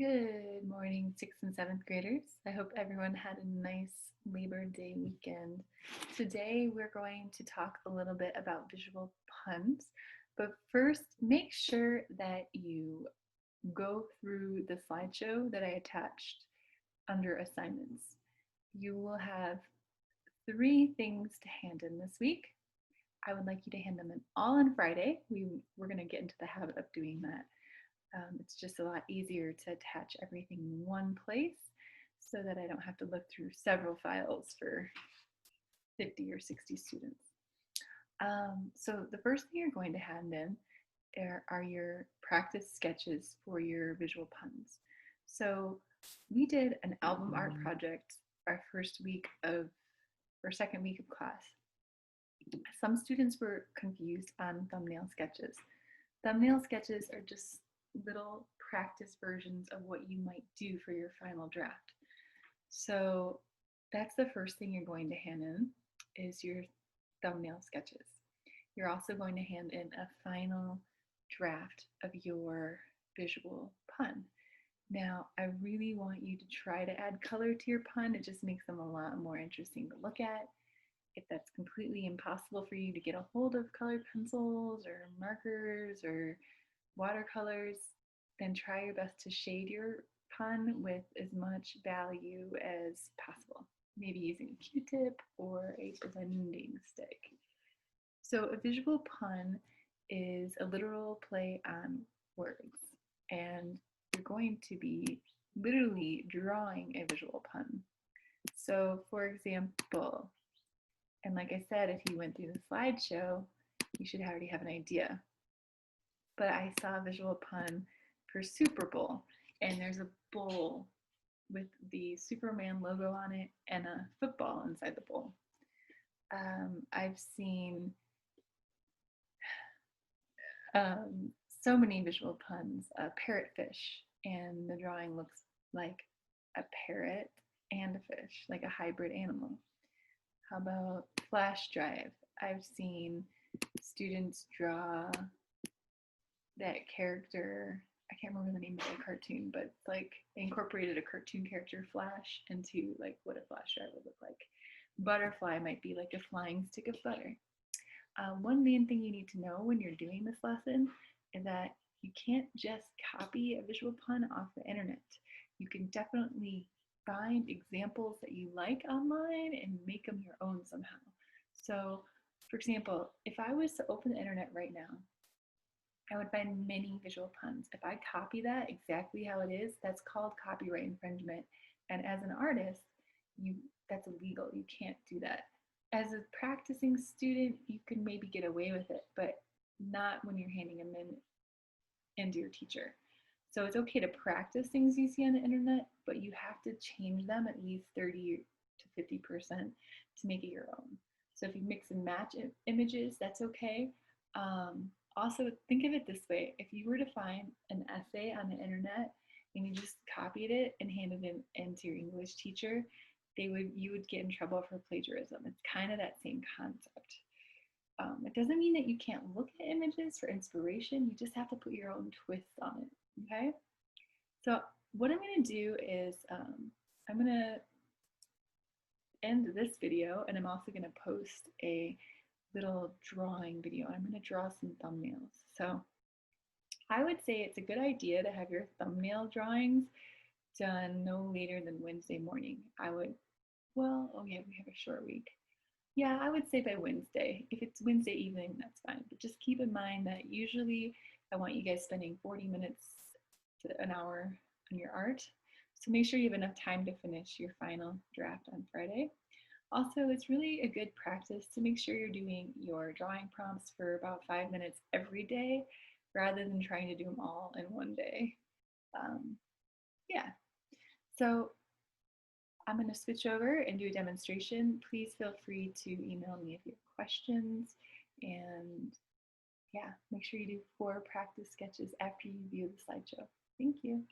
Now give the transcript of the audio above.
Good morning, 6th and 7th graders. I hope everyone had a nice Labor Day weekend. Today we're going to talk a little bit about visual puns, but first make sure that you go through the slideshow that I attached under assignments. You will have 3 things to hand in this week. I would like you to hand them in all on Friday. We're going to get into the habit of doing that. It's just a lot easier to attach everything in one place so that I don't have to look through several files for 50 or 60 students. So the first thing you're going to hand in are your practice sketches for your visual puns. So we did an album art project our second week of class. Some students were confused on thumbnail sketches. Thumbnail sketches are just little practice versions of what you might do for your final draft. So that's the first thing you're going to hand in is your thumbnail sketches. You're also going to hand in a final draft of your visual pun. Now, I really want you to try to add color to your pun. It just makes them a lot more interesting to look at. If that's completely impossible for you to get a hold of colored pencils or markers or watercolors, then try your best to shade your pun with as much value as possible, maybe using a Q-tip or a blending stick. So a visual pun is a literal play on words, and you're going to be literally drawing a visual pun. So for example, and like I said, if you went through the slideshow, you should already have an idea. But I saw a visual pun for Super Bowl, and there's a bowl with the Superman logo on it and a football inside the bowl. I've seen so many visual puns. A parrotfish, and the drawing looks like a parrot and a fish, like a hybrid animal. How about flash drive? I've seen students draw that character. I can't remember the name of the cartoon, but it's like they incorporated a cartoon character, Flash, into like what a flash drive would look like. Butterfly might be like a flying stick of butter. One main thing you need to know when you're doing this lesson is that you can't just copy a visual pun off the internet. You can definitely find examples that you like online and make them your own somehow. So, for example, if I was to open the internet right now, I would find many visual puns. If I copy that exactly how it is, that's called copyright infringement. And as an artist, that's illegal. You can't do that. As a practicing student, you can maybe get away with it, but not when you're handing them in to your teacher. So it's okay to practice things you see on the internet, but you have to change them at least 30 to 50% to make it your own. So if you mix and match images, that's okay. Also, think of it this way. If you were to find an essay on the internet and you just copied it and handed it in to your English teacher, you would get in trouble for plagiarism. It's kind of that same concept. It doesn't mean that you can't look at images for inspiration. You just have to put your own twist on it, okay? So what I'm going to do is I'm going to end this video, and I'm also going to post a little drawing video. I'm going to draw some thumbnails. So I would say it's a good idea to have your thumbnail drawings done no later than Wednesday morning. We have a short week. Yeah, I would say by Wednesday. If it's Wednesday evening, that's fine. But just keep in mind that usually I want you guys spending 40 minutes to an hour on your art. So make sure you have enough time to finish your final draft on Friday. Also, it's really a good practice to make sure you're doing your drawing prompts for about 5 minutes every day rather than trying to do them all in one day. Yeah, so I'm going to switch over and do a demonstration. Please feel free to email me if you have questions. And yeah, make sure you do 4 practice sketches after you view the slideshow. Thank you.